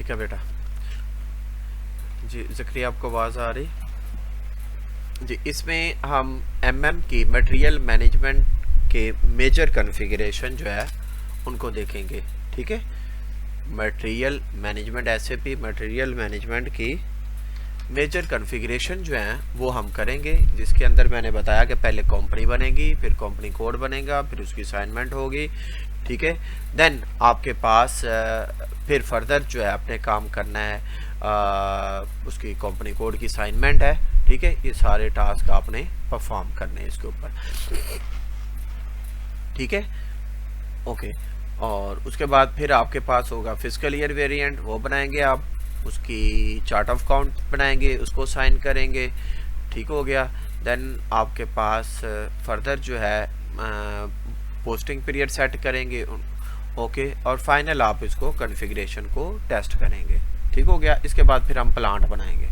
ठीक है बेटा जी। ज़करिया आपको आवाज़ आ रही जी? इसमें हम की मटेरियल मैनेजमेंट के मेजर कॉन्फ़िगरेशन जो है उनको देखेंगे। ठीक है, material management SAP material management की मेजर कॉन्फ़िगरेशन जो हैं वो हम करेंगे, जिसके अंदर मैंने बताया कि पहले कंपनी बनेगी, फिर कंपनी कोड बनेगा, फिर उसकी असाइनमेंट होगी। ठीक है, देन आपके पास फिर फर्दर जो है अपने काम करना है, उसकी कंपनी कोड की असाइनमेंट है। ठीक है, ये सारे टास्क आपने परफॉर्म करने हैं इसके ऊपर। ठीक है, ओके। और उसके बाद फिर आपके पास होगा फिजिकल ईयर वेरिएंट, वो बनाएंगे आप, उसकी चार्ट ऑफ अकाउंट बनाएंगे, उसको साइन करेंगे। ठीक हो गया। देन आपके पास फर्दर जो है पोस्टिंग पीरियड सेट करेंगे। ओके, और फाइनल आप इसको कॉन्फ़िगरेशन को टेस्ट करेंगे। ठीक हो गया। इसके बाद फिर हम प्लांट बनाएंगे।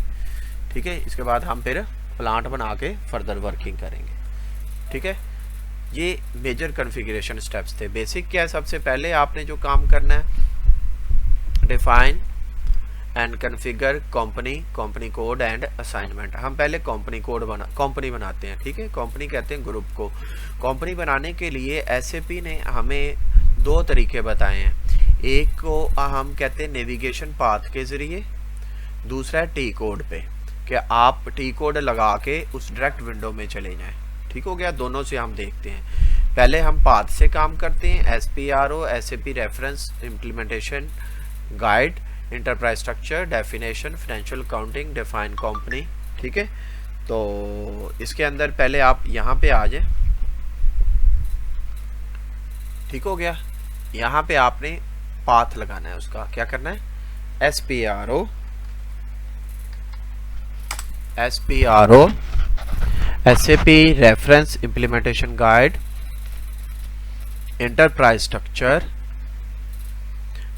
ठीक है, इसके बाद हम फिर प्लांट बना के फर्दर वर्किंग करेंगे। ठीक है, ये मेजर कॉन्फ़िगरेशन स्टेप्स थे। बेसिक क्या है, सबसे पहले आपने जो काम करना है, define and configure company code and assignment. हम पहले कंपनी बनाते हैं। ठीक है, कंपनी कहते हैं ग्रुप को। कंपनी बनाने के लिए एसएपी ने हमें दो तरीके बताए हैं। एक को हम कहते हैं नेविगेशन पाथ के ज़रिए, दूसरा है टी कोड पे, कि आप टी कोड लगा के उस डायरेक्ट विंडो में चले जाएं। ठीक हो गया, दोनों से हम देखते हैं। पहले हम पाथ से काम करते हैं, SPRO SAP reference implementation guide, enterprise structure, definition, financial accounting, define company. ठीक है, तो इसके अंदर पहले आप यहाँ पे आ जाएं। ठीक हो गया, यहाँ पे आपने पाथ लगाना है, उसका क्या करना है, SPRO SAP reference implementation guide, enterprise structure,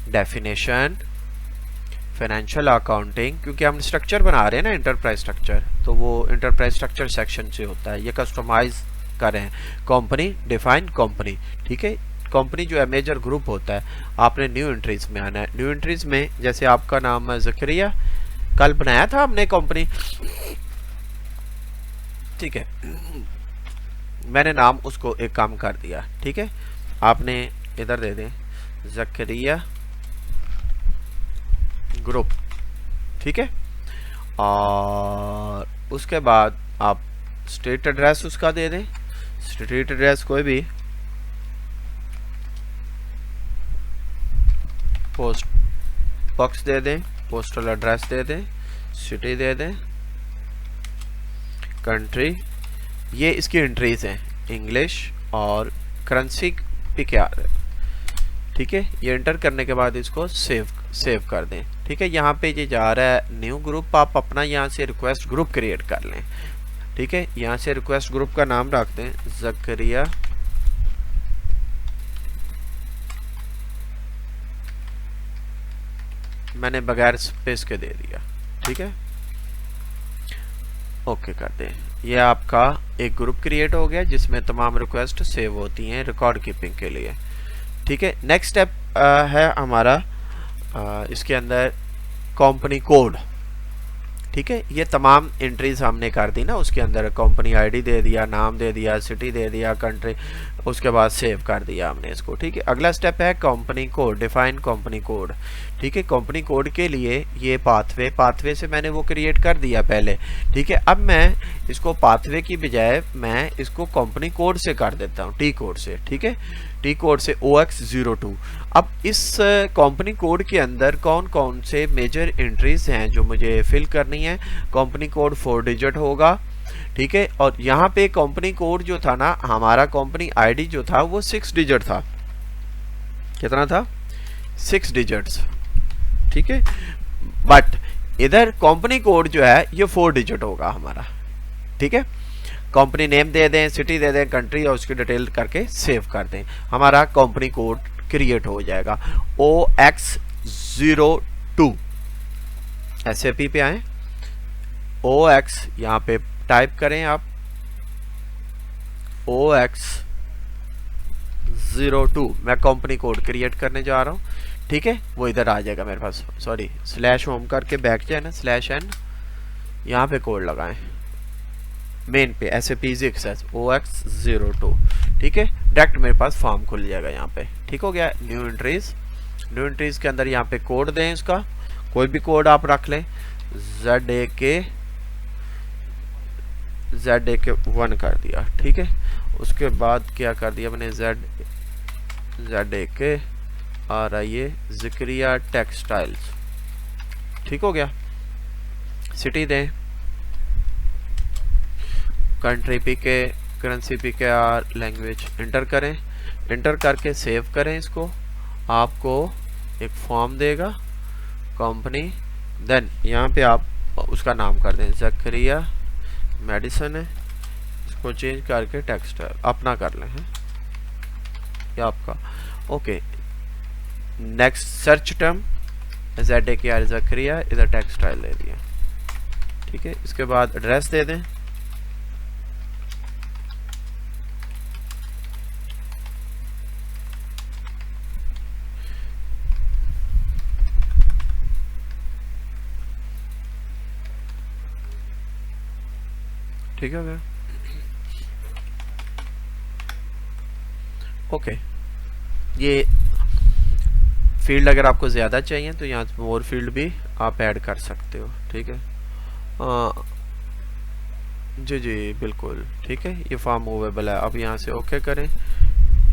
definition, financial accounting, क्योंकि हम स्ट्रक्चर बना रहे हैं ना इंटरप्राइज स्ट्रक्चर, तो वो इंटरप्राइज स्ट्रक्चर सेक्शन से होता है। ये कस्टमाइज करें कंपनी, डिफाइन कंपनी। ठीक है, कंपनी जो है मेजर ग्रुप होता है। आपने न्यू एंट्रीज में आना है। न्यू एंट्रीज में जैसे आपका नाम है ज़करिया, कल बनाया था हमने कंपनी। ठीक है, मैंने नाम उसको एक काम कर दिया। ठीक है, आपने इधर दे दें ज़करिया ग्रुप। ठीक है, और उसके बाद आप स्ट्रीट एड्रेस उसका दे दें। स्ट्रीट एड्रेस कोई भी, पोस्ट बॉक्स दे दें, पोस्टल एड्रेस दे दें, सिटी दे दें, कंट्री। ये इसकी एंट्रीज हैं, इंग्लिश और करेंसी भी क्या है। ठीक है, ये एंटर करने के बाद इसको सेव कर दें। ठीक है, यहाँ पे ये जा रहा है न्यू ग्रुप, आप अपना यहाँ से रिक्वेस्ट ग्रुप क्रिएट कर लें। ठीक है, यहाँ से रिक्वेस्ट ग्रुप का नाम रख दें ज़करिया मैंने बगैर स्पेस के दे दिया। ठीक है, ओके कर दें। ये आपका एक ग्रुप क्रिएट हो गया जिसमें तमाम रिक्वेस्ट सेव होती हैं रिकॉर्ड कीपिंग के लिए। ठीक है, नेक्स्ट स्टेप है हमारा इसके अंदर कंपनी कोड। ठीक है, ये तमाम एंट्रीज हमने कर दी ना, उसके अंदर कंपनी आईडी दे दिया, नाम दे दिया, सिटी दे दिया, कंट्री, उसके बाद सेव कर दिया हमने इसको। ठीक है, अगला स्टेप है company code, define company code. ठीक है, कंपनी कोड के लिए ये पाथवे से मैंने वो क्रिएट कर दिया पहले। ठीक है, अब मैं इसको पाथवे की बजाय मैं इसको कंपनी कोड से कर देता हूँ, टी कोड से। ठीक है, टी कोड से OX02। अब इस कंपनी कोड के अंदर कौन कौन से मेजर एंट्रीज हैं जो मुझे फिल करनी है। कंपनी कोड 4 डिजिट होगा। ठीक है, और यहाँ पे कंपनी कोड जो था ना, हमारा कंपनी आईडी जो था वो 6 डिजिट था। कितना था, 6 डिजिट्स। ठीक है, बट इधर कंपनी कोड जो है ये 4 डिजिट होगा हमारा। ठीक है, कंपनी नेम दे दें, सिटी दे दें, कंट्री, और उसकी डिटेल करके सेव कर दें। हमारा कंपनी कोड क्रिएट हो जाएगा OX02। SAP पे आए, OX यहाँ पे टाइप करें आप, OX02। मैं कंपनी कोड क्रिएट करने जा रहा हूँ। ठीक है, वो इधर आ जाएगा मेरे पास। सॉरी, स्लैश होम करके बैक जाए ना, स्लैश एन, यहाँ पे कोड लगाएं मेन पे SAP EasyAccess OX02, ठीक है, डायरेक्ट मेरे पास फॉर्म खुल जाएगा यहाँ पे। ठीक हो गया। न्यू एंट्रीज के अंदर यहाँ पे कोड दें, इसका कोई भी कोड आप रख लें, ZAK 1 कर दिया। ठीक है, उसके बाद क्या कर दिया मैंने, ZAK RIA ज़िक्रिया टेक्सटाइल्स। ठीक हो गया। सिटी दें, country PK, currency PKR, language inter करें। इंटर करके सेव करें इसको, आपको एक फॉर्म देगा कंपनी, देन यहाँ पे आप उसका नाम कर दें, ज़िक्रिया मेडिसिन है, इसको चेंज करके टेक्सटाइल अपना कर लें, है ये आपका। Okay, next search term ZAK Zakaria, इधर टेक्सटाइल दे दिया। ठीक है, इसके बाद एड्रेस दे दें, ठीक है। ओके, ये फील्ड अगर आपको ज़्यादा चाहिए तो यहाँ मोर फील्ड भी आप ऐड कर सकते हो। ठीक है, जी जी बिल्कुल, ठीक है, ये फॉर्म मूवेबल है। अब यहाँ से ओके करें,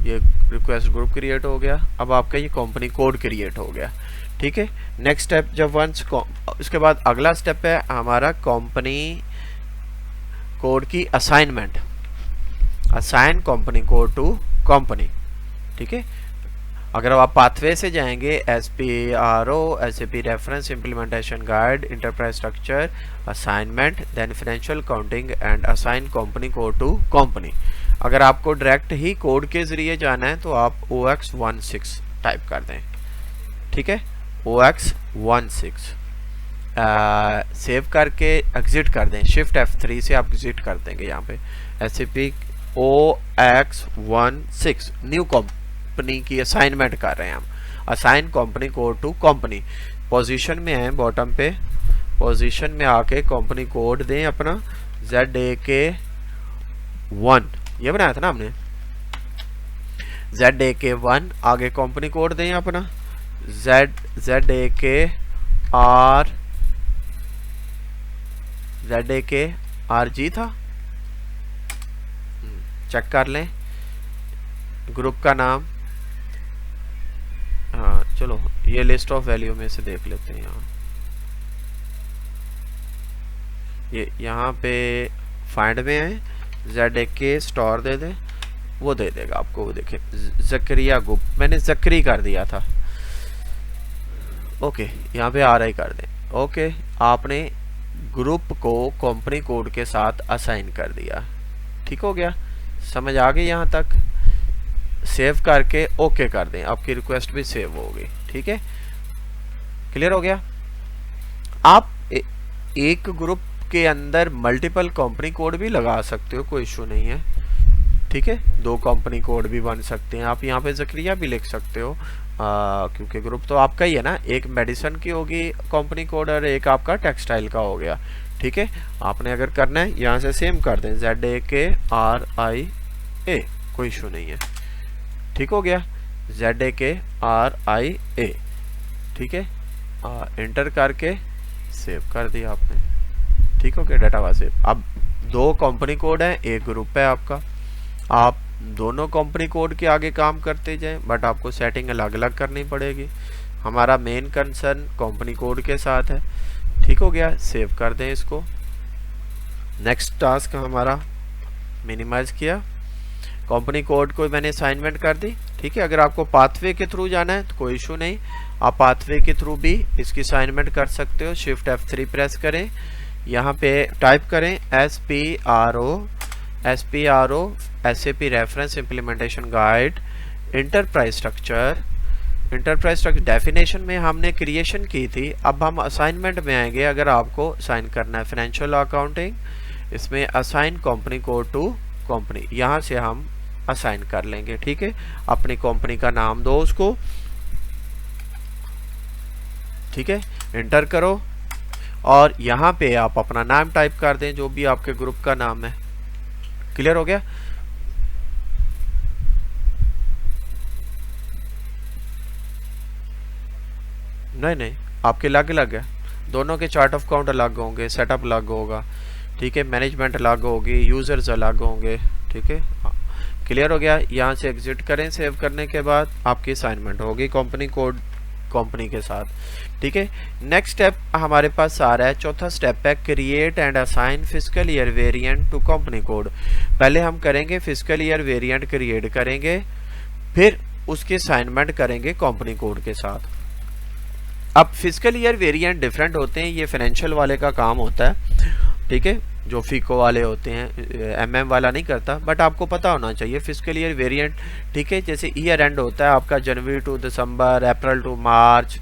ये रिक्वेस्ट ग्रुप क्रिएट हो गया। अब आपका ये कंपनी कोड क्रिएट हो गया। ठीक है, नेक्स्ट स्टेप जब वंस इसके बाद अगला स्टेप है हमारा कंपनी कोड की assignment, assign company code to company. ठीक है, अगर आप पाथवे से जाएंगे SPRO, SAP reference implementation guide, enterprise structure, assignment, then financial accounting and assign company code to company. अगर आपको डायरेक्ट ही कोड के जरिए जाना है तो आप OX16 टाइप कर दें। ठीक है, OX16 सेव करके एग्जिट कर दें, शिफ्ट F3 से आप एग्जिट कर देंगे। यहाँ पे SAP OX16 न्यू कंपनी की असाइनमेंट कर रहे हैं हम, assign company code to company. Position में है, बॉटम पे पोजीशन में आके कंपनी कोड दें अपना ZAK 1, ये बनाया था ना हमने, ZAK 1, आगे कंपनी कोड दें अपना ZAK RG था, चेक कर लें। ग्रुप का नाम, हाँ चलो ये लिस्ट ऑफ वैल्यू में से देख लेते हैं। ये यहाँ पे फाइंड में है, ZAK स्टोर दे दे, वो दे देगा आपको। वो देखें ज़िक्रिया ग्रुप, मैंने ज़िक्री कर दिया था। ओके, यहाँ पे RI कर दें। ओके, आपने ग्रुप को कंपनी कोड के साथ असाइन कर दिया। ठीक हो गया, समझ आ गई यहाँ तक। सेव करके ओके कर दें, आपकी रिक्वेस्ट भी सेव हो गई। ठीक है, क्लियर हो गया। आप एक ग्रुप के अंदर मल्टीपल कंपनी कोड भी लगा सकते हो, कोई इशू नहीं है। ठीक है, 2 कंपनी कोड भी बन सकते हैं। आप यहाँ पे ज़िक्रिया भी लिख सकते हो, क्योंकि ग्रुप तो आपका ही है ना, एक मेडिसिन की होगी कंपनी कोड और एक आपका टेक्सटाइल का हो गया। ठीक है, आपने अगर करना है यहाँ से सेम कर दें, ZAK RIA, कोई इशू नहीं है। ठीक हो गया, ZAK RIA। ठीक है, इंटर करके सेव कर दिया आपने। ठीक हो गया, डाटा वाला सेव। अब 2 कंपनी कोड है, एक ग्रुप है आपका, आप दोनों कंपनी कोड के आगे काम करते जाएं, बट आपको सेटिंग अलग अलग करनी पड़ेगी। हमारा मेन कंसर्न कंपनी कोड के साथ है। ठीक हो गया, सेव कर दें इसको। नेक्स्ट टास्क हमारा मिनिमाइज किया, कंपनी कोड को मैंने असाइनमेंट कर दी। ठीक है, अगर आपको पाथवे के थ्रू जाना है तो कोई इशू नहीं, आप पाथवे के थ्रू भी इसकी असाइनमेंट कर सकते हो। शिफ्ट F3 प्रेस करें, यहाँ पे टाइप करें SPRO SAP reference implementation guide, enterprise structure definition में हमने क्रिएशन की थी। अब हम असाइनमेंट में आएंगे। अगर आपको असाइन करना है फाइनेंशियल अकाउंटिंग, इसमें assign company code to company, यहाँ से हम असाइन कर लेंगे। ठीक है, अपनी कंपनी का नाम दो उसको, ठीक है, एंटर करो और यहाँ पे आप अपना नाम टाइप कर दें, जो भी आपके ग्रुप का नाम है। क्लियर हो गया? नहीं, आपके अलग है, दोनों के चार्ट ऑफ काउंट अलग होंगे, सेटअप अलग होगा, ठीक है, मैनेजमेंट अलग होगी, यूजर्स अलग होंगे, ठीक है। क्लियर हो गया? यहाँ से एग्जिट करें। सेव करने के बाद आपकी असाइनमेंट होगी कंपनी कोड कंपनी के साथ, ठीक है। नेक्स्ट स्टेप हमारे पास आ रहा है, चौथा स्टेप है create and assign fiscal year variant to company code. पहले हम करेंगे फिस्कल ईयर वेरिएंट क्रिएट करेंगे, फिर उसकी असाइनमेंट करेंगे कंपनी कोड के साथ। अब फिस्कल ईयर वेरिएंट डिफरेंट होते हैं, ये फाइनेंशियल वाले का काम होता है, ठीक है, जो फीको वाले होते हैं, एमएम वाला नहीं करता, बट आपको पता होना चाहिए फिस्कल ईयर वेरिएंट, ठीक है। जैसे ईयर एंड होता है आपका जनवरी टू दिसंबर, अप्रैल टू मार्च,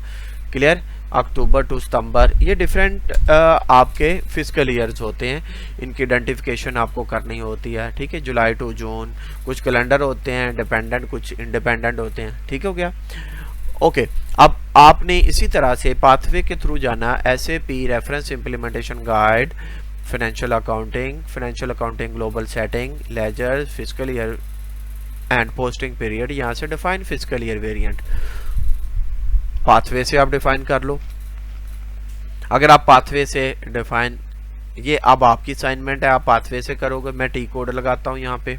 क्लियर, अक्टूबर टू सितंबर, ये डिफरेंट आपके फिस्कल ईयर्स होते हैं, इनकी आइडेंटिफिकेशन आपको करनी होती है, ठीक है। जुलाई टू जून, कुछ कैलेंडर होते हैं डिपेंडेंट, कुछ इंडिपेंडेंट होते हैं, ठीक हो गया? ओके, अब आपने इसी तरह से पाथवे के थ्रू जाना, SAP reference implementation guide, financial accounting global setting, ledger, fiscal year and posting period, यहाँ से define fiscal year variant, pathway से आप डिफाइन कर लो। अगर आप पाथवे से डिफाइन, ये अब आपकी असाइनमेंट है, आप पाथवे से करोगे। मैं टी कोड लगाता हूँ यहाँ पे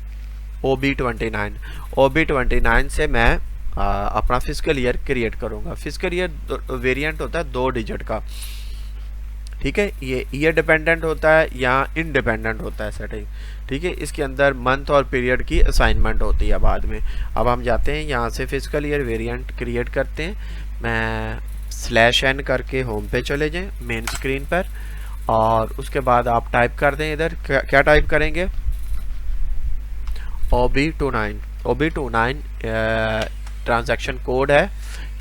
OB29 से मैं अपना फिस्कल ईयर क्रिएट करूंगा। फिस्कल ईयर वेरिएंट होता है 2 डिजिट का, ठीक है। ये ईयर डिपेंडेंट होता है या इंडिपेंडेंट होता है सेटिंग, ठीक है। इसके अंदर मंथ और पीरियड की असाइनमेंट होती है बाद में। अब हम जाते हैं यहाँ से फिस्कल ईयर वेरिएंट क्रिएट करते हैं। मैं /n करके होम पे चले जाएं मेन स्क्रीन पर, और उसके बाद आप टाइप कर दें इधर, क्या टाइप करेंगे, OB29 ट्रांजैक्शन कोड है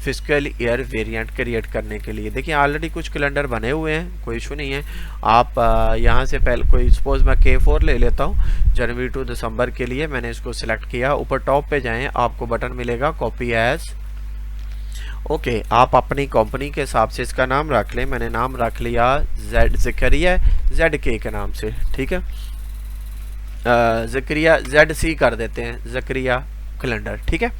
फिस्कल ईयर वेरिएंट क्रिएट करने के लिए। देखिए ऑलरेडी कुछ कैलेंडर बने हुए हैं, कोई इशू नहीं है। आप यहाँ से पहले कोई सपोज मैं K4 ले लेता हूँ, जनवरी टू दिसंबर के लिए मैंने इसको सिलेक्ट किया। ऊपर टॉप पे जाएं, आपको बटन मिलेगा कॉपी एज। ओके, आप अपनी कंपनी के हिसाब से इसका नाम रख लें। मैंने नाम रख लिया ज़करिया ZK के नाम से, ठीक है। ज़करिया ZC कर देते हैं, ज़करिया कैलेंडर, ठीक है।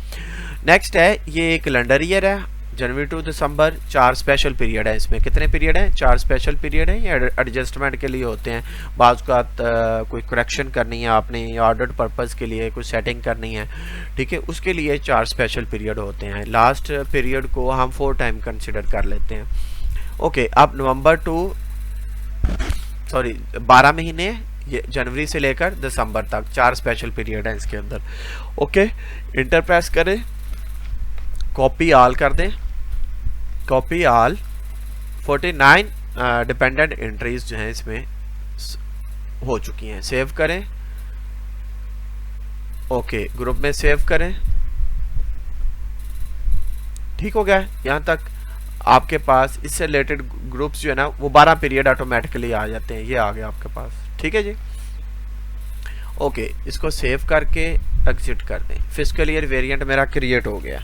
नेक्स्ट है, ये कैलेंडर ईयर है, जनवरी टू दिसंबर, 4 स्पेशल पीरियड है। इसमें कितने पीरियड हैं? 4 स्पेशल पीरियड हैं। ये एडजस्टमेंट के लिए होते हैं, बाज़ का कोई करेक्शन करनी है आपने, ऑर्डर पर्पज़ के लिए कुछ सेटिंग करनी है, ठीक है, उसके लिए 4 स्पेशल पीरियड होते हैं। लास्ट पीरियड को हम 4 टाइम कंसिडर कर लेते हैं। ओके, अब नवंबर टू 12 महीने, ये जनवरी से लेकर दिसंबर तक 4 स्पेशल पीरियड हैं इसके अंदर। ओके, इंटर प्रेस करें, कॉपी ऑल कर दें, कॉपी ऑल। 49 डिपेंडेंट एंट्रीज जो हैं इसमें हो चुकी हैं। सेव करें, ओके, ग्रुप में सेव करें, ठीक हो गया। यहाँ तक आपके पास इससे रिलेटेड ग्रुप्स जो है ना, वो 12 पीरियड ऑटोमेटिकली आ जाते हैं। ये आ गया आपके पास, ठीक है जी। ओके, इसको सेव करके एग्जिट कर दें। फिस्कल ईयर वेरिएंट मेरा क्रिएट हो गया।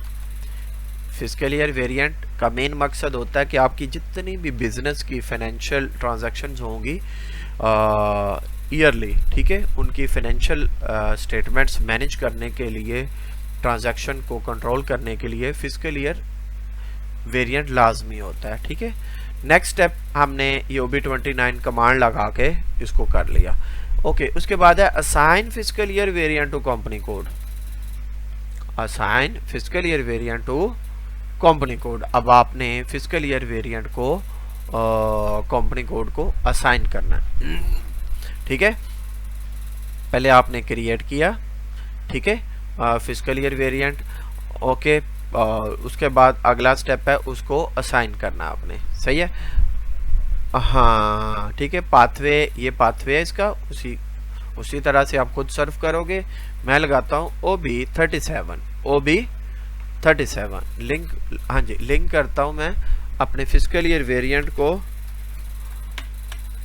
फिस्कल ईयर वेरिएंट का मेन मकसद होता है कि आपकी जितनी भी बिजनेस की फाइनेंशियल ट्रांजैक्शंस होंगी ईयरली, ठीक है, उनकी फाइनेंशियल स्टेटमेंट्स मैनेज करने के लिए, ट्रांजैक्शन को कंट्रोल करने के लिए फिस्कल ईयर वेरिएंट लाजमी होता है, ठीक है। नेक्स्ट स्टेप, हमने ये OB29 कमांड लगा के इसको कर लिया। ओके, उसके बाद है assign fiscal year variant to company code. Assign fiscal year variant to company code. अब आपने फिस्कल ईयर वेरिएंट को कंपनी कोड को असाइन करना है, ठीक है। पहले आपने क्रिएट किया, ठीक है, फिस्कल ईयर वेरिएंट। ओके, उसके बाद अगला स्टेप है उसको असाइन करना आपने, सही है। हाँ, ठीक है, पाथवे, ये पाथवे है इसका, उसी तरह से आप खुद सर्व करोगे। मैं लगाता हूँ OB37 लिंक, हाँ जी, लिंक करता हूँ मैं अपने फिस्कल ईयर वेरिएंट को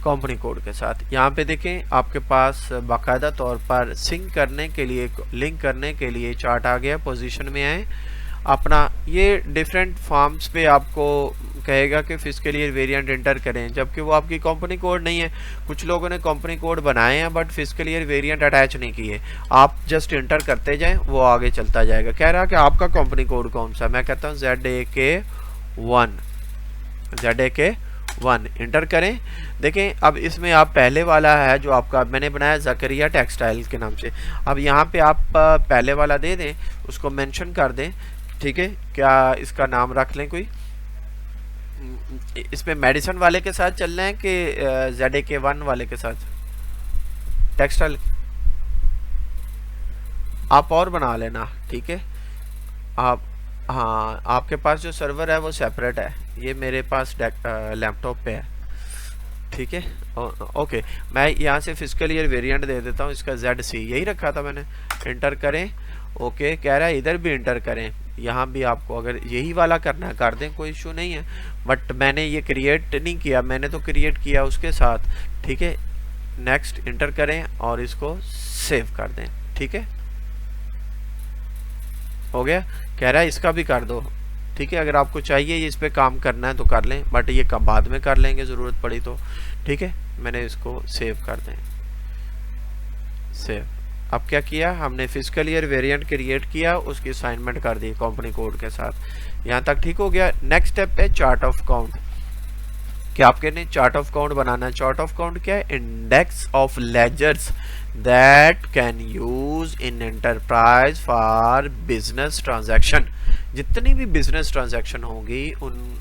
कंपनी कोड के साथ। यहाँ पे देखें आपके पास बाकायदा तौर पर सिंक करने के लिए, लिंक करने के लिए चार्ट आ गया। पोजीशन में आए अपना ये डिफरेंट फॉर्म्स पे आपको कहेगा कि फिस्कल ईयर वेरिएंट एंटर करें, जबकि वो आपकी कंपनी कोड नहीं है। कुछ लोगों ने कंपनी कोड बनाए हैं but fiscal year variant attach नहीं किए। आप जस्ट एंटर करते जाएं, वो आगे चलता जाएगा। कह रहा कि आपका कंपनी कोड कौन सा, मैं कहता हूँ ZAK1 ZAK1 इंटर करें। देखें अब इसमें आप पहले वाला है जो आपका मैंने बनाया ज़करिया टेक्सटाइल के नाम से। अब यहाँ पे आप पहले वाला दे दें, उसको मेंशन कर दें, ठीक है। क्या इसका नाम रख लें कोई, इसमें मेडिसिन वाले के साथ चलना है कि ZAK1 वाले के साथ टेक्सटाइल आप और बना लेना, ठीक है। आप हाँ, आपके पास जो सर्वर है वो सेपरेट है, ये मेरे पास लैपटॉप पे है, ठीक है। ओके, मैं यहाँ से फिस्कल ईयर वेरिएंट दे देता हूँ, इसका ZC यही रखा था मैंने। इंटर करें, ओके। कह रहा है इधर भी इंटर करें, यहाँ भी आपको अगर यही वाला करना है कर दें, कोई इशू नहीं है। बट मैंने ये क्रिएट नहीं किया, मैंने तो क्रिएट किया उसके साथ, ठीक है। नेक्स्ट इंटर करें और इसको सेव कर दें, ठीक है। हो गया। कह रहा है इसका भी कर दो, ठीक है। अगर आपको चाहिए ये इस पे काम करना है तो कर लें, बट ये कब बाद में कर लेंगे ज़रूरत पड़ी तो, ठीक है। मैंने इसको सेव कर दें, सेव। अब क्या किया हमने, फिस्कल ईयर वेरिएंट क्रिएट किया, उसकी असाइनमेंट कर दी कंपनी कोड के साथ। यहाँ तक ठीक हो गया। नेक्स्ट स्टेप है चार्ट ऑफ काउंट। क्या आपके ने चार्ट ऑफ काउंट बनाना है। चार्ट ऑफ काउंट क्या है, index of ledgers that can use in enterprise for business transaction. जितनी भी बिजनेस ट्रांजैक्शन होंगी उन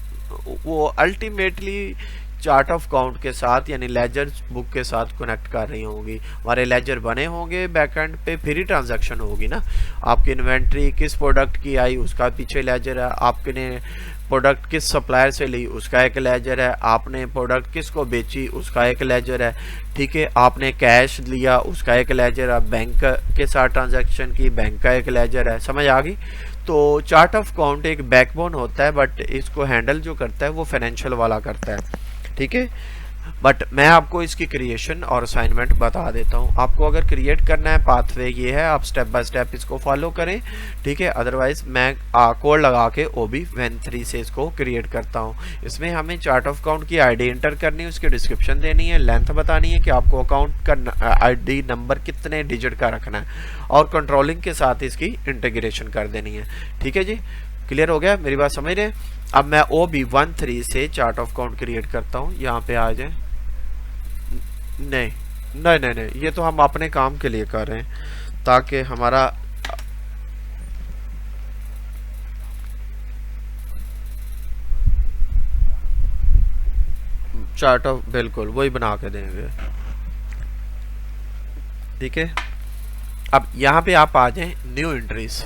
वो अल्टीमेटली चार्ट ऑफ काउंट के साथ यानी लेजर बुक के साथ कनेक्ट कर रही होंगी। हमारे लेजर बने होंगे बैकएंड पे, फिर ही ट्रांजैक्शन होगी ना। आपकी इन्वेंट्री किस प्रोडक्ट की आई उसका पीछे लेजर है, आपने प्रोडक्ट किस सप्लायर से ली उसका एक लेजर है, आपने प्रोडक्ट किसको बेची उसका एक लेजर है, ठीक है। आपने कैश लिया उसका एक लेजर है, बैंक के साथ ट्रांजैक्शन की बैंक का एक लेजर है। समझ आ गई। तो चार्ट ऑफ काउंट एक बैकबोन होता है, बट इसको हैंडल जो करता है वो फाइनेंशियल वाला करता है, ठीक है। बट मैं आपको इसकी क्रिएशन और असाइनमेंट बता देता हूँ। आपको अगर क्रिएट करना है पाथवे ये है, आप स्टेप बाय स्टेप इसको फॉलो करें, ठीक है। अदरवाइज मैं कोड लगा के OB13 से इसको क्रिएट करता हूँ। इसमें हमें चार्ट ऑफ काउंट की आईडी इंटर करनी है, उसकी डिस्क्रिप्शन देनी है, लेंथ बतानी है कि आपको अकाउंट का आईडी नंबर कितने डिजिट का रखना है, और कंट्रोलिंग के साथ इसकी इंटीग्रेशन कर देनी है, ठीक है जी। क्लियर हो गया, मेरी बात समझ रहे हैं। अब मैं OB13 से चार्ट ऑफ काउंट क्रिएट करता हूँ। यहाँ पे आ जाए। नहीं नहीं नहीं नहीं, ये तो हम अपने काम के लिए कर रहे हैं ताकि हमारा चार्ट ऑफ बिल्कुल वही बना के देंगे, ठीक है। अब यहाँ पे आप आ जाएं, new entries.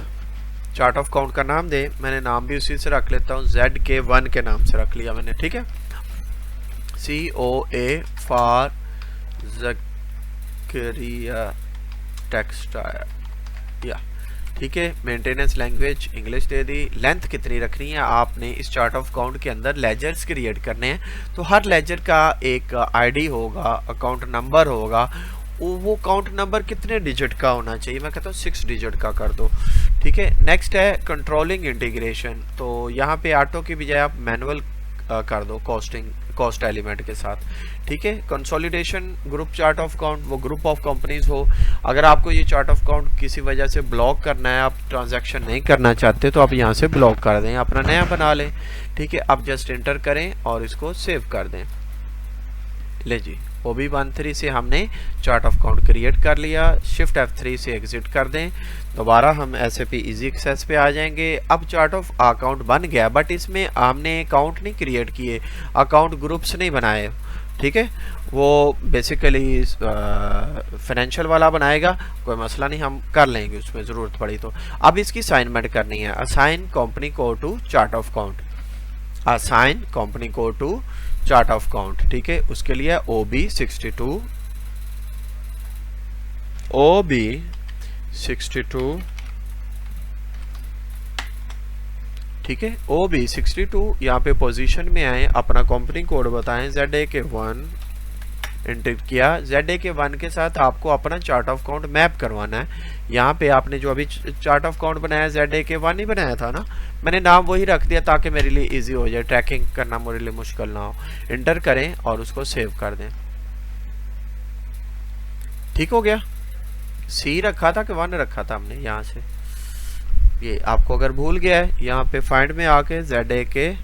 Chart of count का नाम दे, मैंने नाम भी उसी से रख लेता हूँ, ZK1 के नाम से रख लिया मैंने, ठीक है। COA फॉर ज़करिया टेक्सटाइल, या ठीक है। मेंटेनेंस लैंग्वेज इंग्लिश दे दी। लेंथ कितनी रखनी है आपने, इस चार्ट ऑफ काउंट के अंदर लेजर्स क्रिएट करने हैं, तो हर लेजर का एक आईडी होगा, अकाउंट नंबर होगा। वो काउंट नंबर कितने डिजिट का होना चाहिए, मैं कहता हूँ 6 डिजिट का कर दो, ठीक है। नेक्स्ट है कंट्रोलिंग इंटीग्रेशन। तो यहाँ पे ऑटो की बजाय आप मैनुअल कर दो कॉस्ट एलिमेंट के साथ, ठीक है। Consolidation group chart of count, वो ग्रुप ऑफ कंपनीज हो। अगर आपको ये चार्ट ऑफ काउंट किसी वजह से ब्लॉक करना है, आप ट्रांजैक्शन नहीं करना चाहते, तो आप यहाँ से ब्लॉक कर दें, अपना नया बना लें, ठीक है। आप जस्ट इंटर करें और इसको सेव कर दें। ले जी, OB13 से हमने चार्ट ऑफ काउंट क्रिएट कर लिया। शिफ्ट F3 से एग्जिट कर दें, दोबारा हम SAP इजी एक्सेस पे आ जाएंगे। अब चार्ट ऑफ अकाउंट बन गया, बट इसमें हमने अकाउंट नहीं क्रिएट किए, अकाउंट ग्रुप्स नहीं बनाए, ठीक है। वो बेसिकली फाइनेंशियल वाला बनाएगा, कोई मसला नहीं, हम कर लेंगे उसमें ज़रूरत पड़ी तो। अब इसकी असाइनमेंट करनी है, assign company code to chart of account, assign company code to chart of account, ठीक है। उसके लिए OB62 ठीक है। OB62 यहाँ पे पोजीशन में आए, अपना कंपनी कोड बताएं, ZAK1 एंटर किया। ZAK1 के साथ आपको अपना चार्ट ऑफ अकाउंट मैप करवाना है। यहाँ पे आपने जो अभी चार्ट ऑफ अकाउंट बनाया ZAK1 ही बनाया था ना, मैंने नाम वही रख दिया ताकि मेरे लिए इजी हो जाए, ट्रैकिंग करना मेरे लिए मुश्किल ना हो। एंटर करें और उसको सेव कर दें। ठीक हो गया। सी रखा था कि 1 रखा था हमने, यहाँ से ये आपको अगर भूल गया है, यहाँ पे फाइंड में आके ZAK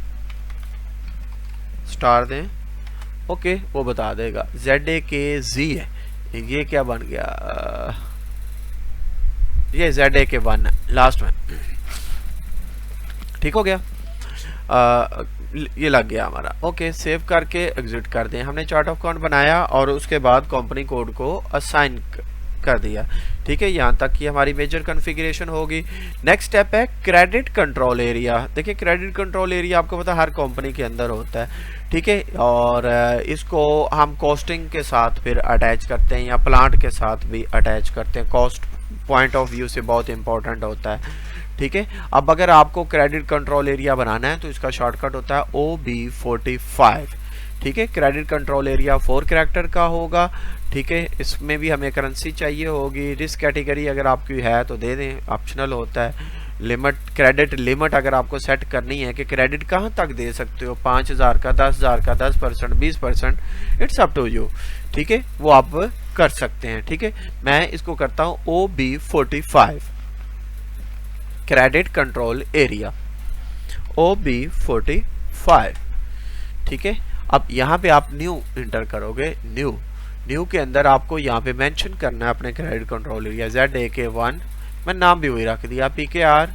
स्टार दें। ओके, वो बता देगा। ZAKZ है, ये क्या बन गया, ये ZAK1 लास्ट में। ठीक हो गया। ये लग गया हमारा। ओके, सेव करके एग्जिट कर दें। हमने चार्ट ऑफ अकाउंट बनाया और उसके बाद कंपनी कोड को असाइन कर दिया। ठीक है, यहाँ तक की हमारी मेजर कॉन्फ़िगरेशन होगी। नेक्स्ट स्टेप है क्रेडिट कंट्रोल एरिया। देखिए, क्रेडिट कंट्रोल एरिया आपको पता है हर कंपनी के अंदर होता है। ठीक है, और इसको हम कॉस्टिंग के साथ फिर अटैच करते हैं या प्लांट के साथ भी अटैच करते हैं। कॉस्ट पॉइंट ऑफ व्यू से बहुत इंपॉर्टेंट होता है। ठीक है, अब अगर आपको क्रेडिट कंट्रोल एरिया बनाना है तो इसका शॉर्टकट होता है OB45। ठीक है, क्रेडिट कंट्रोल एरिया 4 कैरेक्टर का होगा। ठीक है, इसमें भी हमें करेंसी चाहिए होगी। रिस्क कैटेगरी अगर आपकी है तो दे दें, ऑप्शनल होता है। लिमिट, क्रेडिट लिमिट अगर आपको सेट करनी है कि क्रेडिट कहाँ तक दे सकते हो, 5000 का, 10,000 का, 10%, 20%, इट्स अप टू यू। ठीक है, वो आप कर सकते हैं। ठीक है, मैं इसको करता हूँ OB45 credit control area, OB45। ठीक है, अब यहाँ पे आप न्यू इंटर करोगे। न्यू के अंदर आपको यहाँ पे मेंशन करना है अपने क्रेडिट कंट्रोल एरिया ZAK1। मैं नाम भी वही रख दिया, PKR।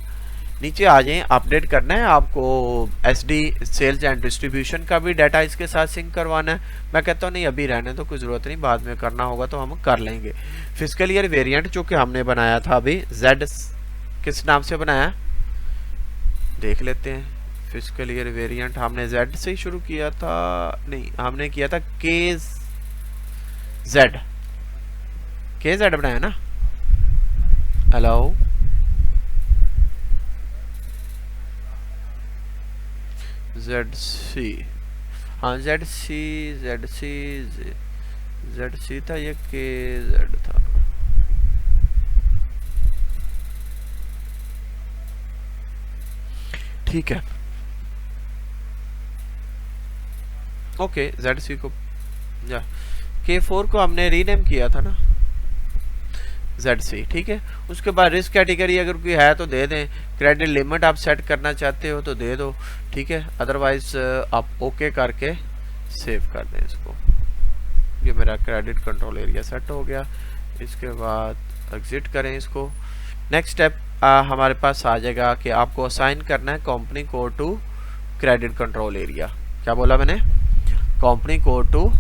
नीचे आ जाएं, अपडेट करना है आपको। SD सेल्स एंड डिस्ट्रीब्यूशन का भी डाटा इसके साथ सिंक करवाना है। मैं कहता हूँ नहीं, अभी रहने तो कोई ज़रूरत नहीं, बाद में करना होगा तो हम कर लेंगे। फिस्कल ईयर वेरिएंट जो कि हमने बनाया था अभी, Z किस नाम से बनाया देख लेते हैं। फिस्कल ईयर वेरिएंट हमने Z से ही शुरू किया था, नहीं हमने किया था KZ बनाया ना। हेलो, ZC, हाँ ZC था, ये KZ था। ठीक है, ओके, ZC को या K4 को हमने रीनेम किया था ना, ZC। ठीक है, उसके बाद रिस्क कैटेगरी अगर कोई है तो दे दें। क्रेडिट लिमिट आप सेट करना चाहते हो तो दे दो। ठीक है, अदरवाइज आप ओके करके सेव कर दें इसको। ये मेरा क्रेडिट कंट्रोल एरिया सेट हो गया। इसके बाद एग्जिट करें इसको। नेक्स्ट स्टेप हमारे पास आ जाएगा कि आपको असाइन करना है company code to credit control area. क्या बोला मैंने, company code to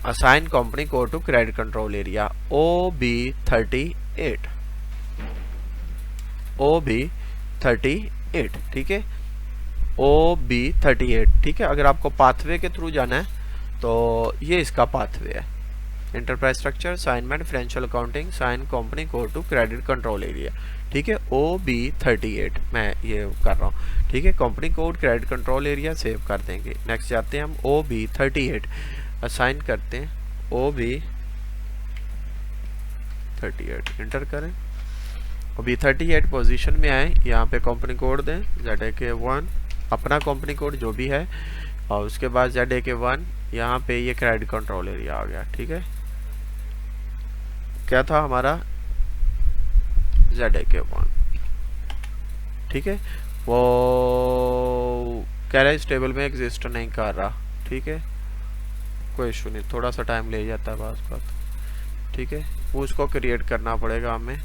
assign company code to credit control area OB38। OB38। ठीक है, OB38। ठीक है, अगर आपको पाथवे के थ्रू जाना है तो ये इसका पाथवे है। Enterprise structure, assignment, financial accounting, sign company code to credit control area. ठीक है, OB38 मैं ये कर रहा हूँ। ठीक है, company code credit control area save कर देंगे। नेक्स्ट जाते हैं हम OB38 असाइन करते हैं। OB38 इंटर करें। OB38 पोजीशन में आए, यहाँ पे कंपनी कोड दें ZAK1, अपना कंपनी कोड जो भी है, और उसके बाद ZAK1। यहाँ पे ये क्रेडिट कंट्रोल एरिया आ गया। ठीक है, क्या था हमारा ZAK1। ठीक है, वो कह रहा है इस टेबल में एग्जिस्ट नहीं कर रहा। ठीक है, कोई इशू नहीं, थोड़ा सा टाइम ले जाता है बात। ठीक है, वो उसको क्रिएट करना पड़ेगा हमें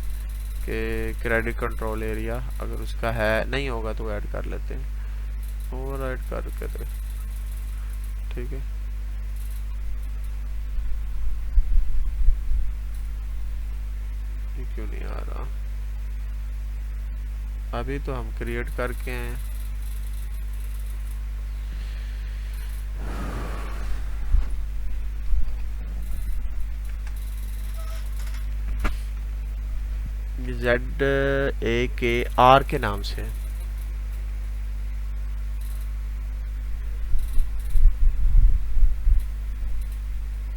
कि क्रेडिट कंट्रोल एरिया अगर उसका है, नहीं होगा तो ऐड कर लेते हैं, और ऐड करके दे। ठीक है, ये क्यों नहीं आ रहा, अभी तो हम क्रिएट करके हैं। ZAKR के नाम से।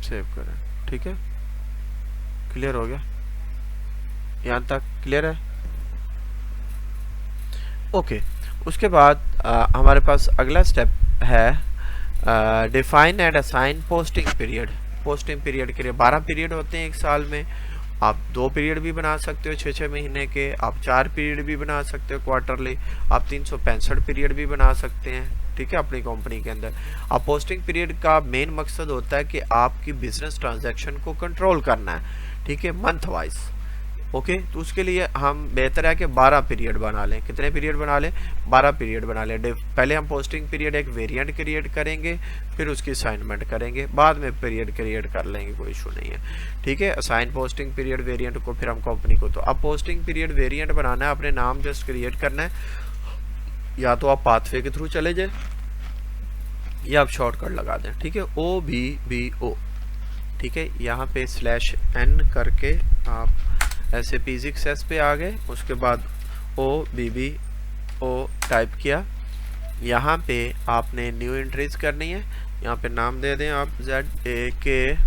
सेव करें। ठीक है, क्लियर हो गया, यहाँ तक क्लियर है? ओके। उसके बाद हमारे पास अगला स्टेप है define and assign posting period. Posting period के लिए 12 पीरियड होते हैं एक साल में। आप 2 पीरियड भी बना सकते हो 6-6 महीने के, आप 4 पीरियड भी बना सकते हो क्वार्टरली, आप 365 पीरियड भी बना सकते हैं। ठीक है, अपनी कंपनी के अंदर। अब पोस्टिंग पीरियड का मेन मकसद होता है कि आपकी बिजनेस ट्रांजैक्शन को कंट्रोल करना है। ठीक है, मंथ वाइज। ओके, तो उसके लिए हम बेहतर है कि 12 पीरियड बना लें। कितने पीरियड बना लें? 12 पीरियड बना लें। पहले हम पोस्टिंग पीरियड एक वेरिएंट क्रिएट करेंगे, फिर उसकी असाइनमेंट करेंगे, बाद में पीरियड क्रिएट कर लेंगे, कोई इशू नहीं है। ठीक है, असाइन पोस्टिंग पीरियड वेरिएंट को फिर हम कंपनी को। तो अब पोस्टिंग पीरियड वेरिएंट बनाना है, अपने नाम जस्ट क्रिएट करना है। या तो आप पाथवे के थ्रू चले जाए या आप शॉर्टकट लगा दें। ठीक है, OBBO। ठीक है, यहाँ पे /n करके आप ऐसे P6S पे आ गए। उसके बाद OBBO टाइप किया। यहाँ पे आपने न्यू एंट्रीज करनी है। यहाँ पे नाम दे दें आप ZAK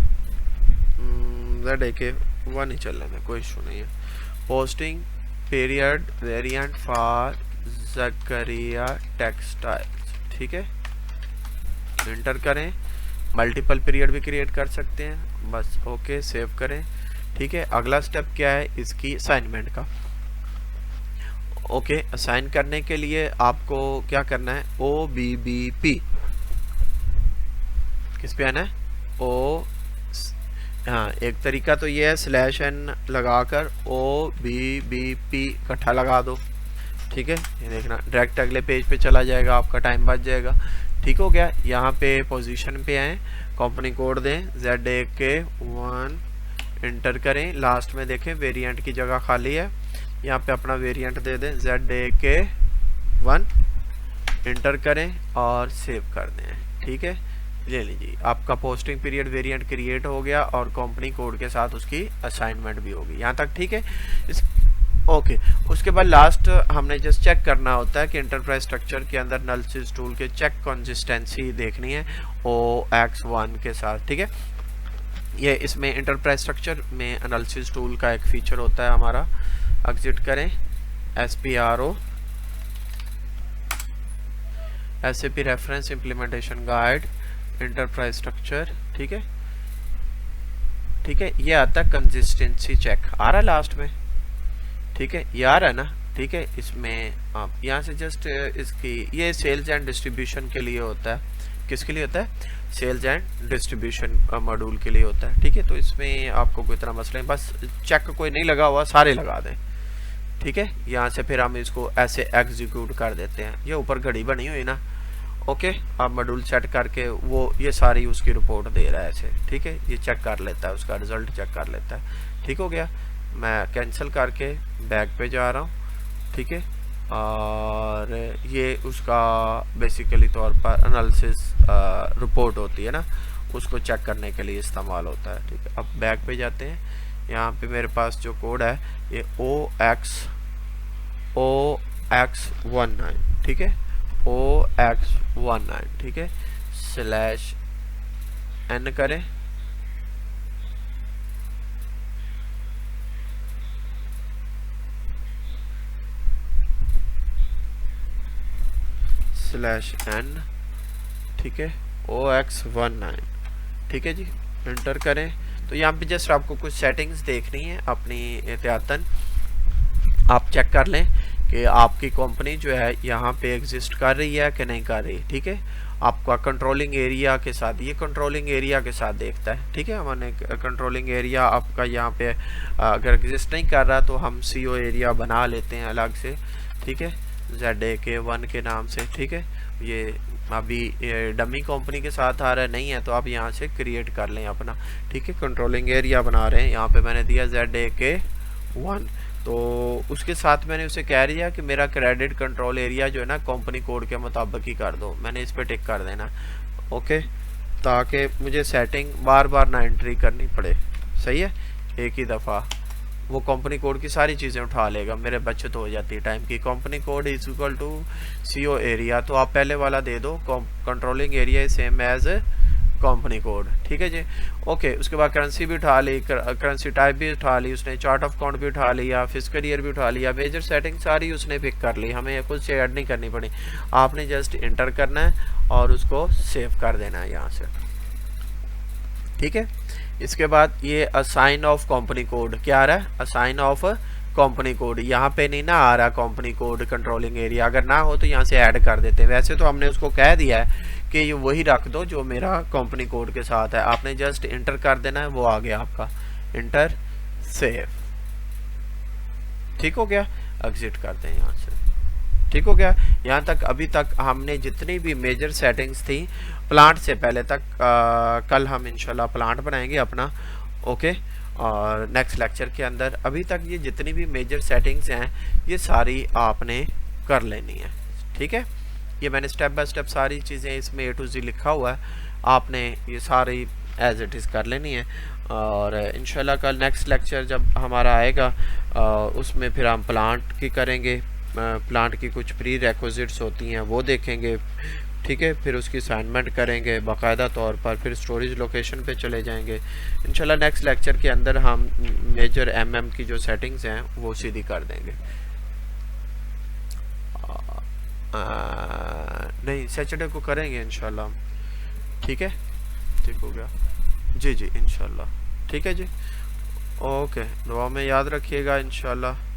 1 ही चलने में, कोई इशू नहीं है। Posting period variant for Zakaria textiles. ठीक है, एंटर करें। मल्टीपल पीरियड भी क्रिएट कर सकते हैं, बस ओके, सेव करें। ठीक है, अगला स्टेप क्या है इसकी असाइनमेंट का। ओके, असाइन करने के लिए आपको क्या करना है? OBBP किस पे आना है? हाँ, एक तरीका तो ये है /n लगाकर OBBP इकट्ठा लगा दो। ठीक है, ये देखना डायरेक्ट अगले पेज पे चला जाएगा, आपका टाइम बच जाएगा। ठीक हो गया। यहाँ पे पोजीशन पे आए, कंपनी कोड दें ZAK 1, एंटर करें। लास्ट में देखें वेरिएंट की जगह खाली है, यहाँ पे अपना वेरिएंट दे दें ZAK 1, एंटर करें और सेव कर दें। ठीक है, ले लीजिए, आपका पोस्टिंग पीरियड वेरिएंट क्रिएट हो गया और कंपनी कोड के साथ उसकी असाइनमेंट भी होगी। यहाँ तक ठीक है। ओके, उसके बाद लास्ट हमने जस्ट चेक करना होता है कि एंटरप्राइज स्ट्रक्चर के अंदर एनालिसिस टूल के चेक कंसिस्टेंसी देखनी है OX1 के साथ। ठीक है, ये इसमें एंटरप्राइज स्ट्रक्चर में एनालिसिस टूल का एक फीचर होता है हमारा। एग्जिट करें, SPRO SAP reference implementation guide enterprise structure. ठीक है, ठीक है, ये आता है कंसिस्टेंसी चेक, आ रहा है लास्ट में। ठीक है, ये आ रहा है ना? ठीक है, इसमें आप यहाँ से जस्ट इसकी ये सेल्स एंड डिस्ट्रीब्यूशन के लिए होता है। किसके लिए होता है? सेल्स एंड डिस्ट्रीब्यूशन मॉड्यूल के लिए होता है। ठीक है, तो इसमें आपको कोई तरह मसला नहीं, बस चेक कोई नहीं लगा हुआ, सारे लगा दें। ठीक है, यहाँ से फिर हम इसको ऐसे एग्जीक्यूट कर देते हैं। ये ऊपर घड़ी बनी हुई ना, ओके, आप मॉड्यूल सेट करके वो ये सारी उसकी रिपोर्ट दे रहा है ऐसे। ठीक है, ये चेक कर लेता है, उसका रिजल्ट चेक कर लेता है। ठीक हो गया, मैं कैंसिल करके बैक पे जा रहा हूँ। ठीक है, और ये उसका बेसिकली तौर पर एनालिसिस रिपोर्ट होती है ना, उसको चेक करने के लिए इस्तेमाल होता है। ठीक है, अब बैक पे जाते हैं। यहाँ पे मेरे पास जो कोड है ये OX19। ठीक है, OX19। ठीक है, /n करें, /n। ठीक है, OX19। ठीक है जी, एंटर करें। तो यहाँ पे जस्ट आपको कुछ सेटिंग्स देखनी है अपनी एहतियातन, आप चेक कर लें कि आपकी कंपनी जो है यहाँ पे एग्जिस्ट कर रही है कि नहीं कर रही। ठीक है, आपका कंट्रोलिंग एरिया के साथ, ये कंट्रोलिंग एरिया के साथ देखता है। ठीक है, हमने कंट्रोलिंग एरिया आपका यहाँ पे अगर एग्जिस्ट नहीं कर रहा तो हम CO एरिया बना लेते हैं अलग से। ठीक है, ZAK 1 के नाम से। ठीक है, ये अभी डमी कंपनी के साथ आ रहा है, नहीं है तो आप यहाँ से क्रिएट कर लें अपना। ठीक है, कंट्रोलिंग एरिया बना रहे हैं, यहाँ पे मैंने दिया ZAK 1, तो उसके साथ मैंने उसे कह दिया कि मेरा क्रेडिट कंट्रोल एरिया जो है ना कंपनी कोड के मुताबिक ही कर दो। मैंने इस पर टिक कर देना, ओके, ताकि मुझे सेटिंग बार बार ना एंट्री करनी पड़े। सही है, एक ही दफ़ा वो कंपनी कोड की सारी चीज़ें उठा लेगा, मेरे बचत हो जाती है टाइम की। Company code is equal to CO area, तो आप पहले वाला दे दो, controlling area same as company code, ठीक है जी। ओके, उसके बाद करेंसी भी उठा ली, करेंसी टाइप भी उठा ली उसने, चार्ट ऑफ अकाउंट भी उठा लिया, फिस्कल ईयर भी उठा लिया, मेजर सेटिंग सारी उसने पिक कर ली, हमें कुछ ऐड नहीं करनी पड़ी। आपने जस्ट इंटर करना है और उसको सेव कर देना है यहाँ से, ठीक है। इसके बाद ये असाइन ऑफ कंपनी कोड क्या आ रहा है, असाइन ऑफ कंपनी कोड, यहाँ पे नहीं ना आ रहा कंपनी कोड कंट्रोलिंग एरिया, अगर ना हो तो यहाँ से ऐड कर देते हैं। वैसे तो हमने उसको कह दिया है कि ये वही रख दो जो मेरा कंपनी कोड के साथ है, आपने जस्ट इंटर कर देना है, वो आ गया आपका, इंटर सेव, ठीक हो गया। एग्जिट करते हैं यहाँ से, ठीक हो गया। यहाँ तक अभी तक हमने जितनी भी मेजर सेटिंग्स थी प्लांट से पहले तक, कल हम इंशाल्लाह प्लांट बनाएंगे अपना, ओके। और नेक्स्ट लेक्चर के अंदर अभी तक ये जितनी भी मेजर सेटिंग्स हैं ये सारी आपने कर लेनी है, ठीक है। ये मैंने स्टेप बाय स्टेप सारी चीज़ें इसमें A to Z लिखा हुआ है, आपने ये सारी एज इट इज़ कर लेनी है। और इंशाल्लाह कल नेक्स्ट लेक्चर जब हमारा आएगा उसमें फिर हम प्लांट की करेंगे, प्लांट की कुछ प्री रिक्विजिट्स होती हैं वो देखेंगे, ठीक है। फिर उसकी असाइनमेंट करेंगे बाकायदा तौर पर, फिर स्टोरेज लोकेशन पे चले जाएंगे। इंशाल्लाह नेक्स्ट लेक्चर के अंदर हम मेजर MM की जो सेटिंग्स हैं वो सीधी कर देंगे। नहीं, सैटरडे को करेंगे इंशाल्लाह, ठीक है, ठीक हो गया जी जी इंशाल्लाह, ठीक है जी। ओके, दुआ में याद रखिएगा इंशाल्लाह।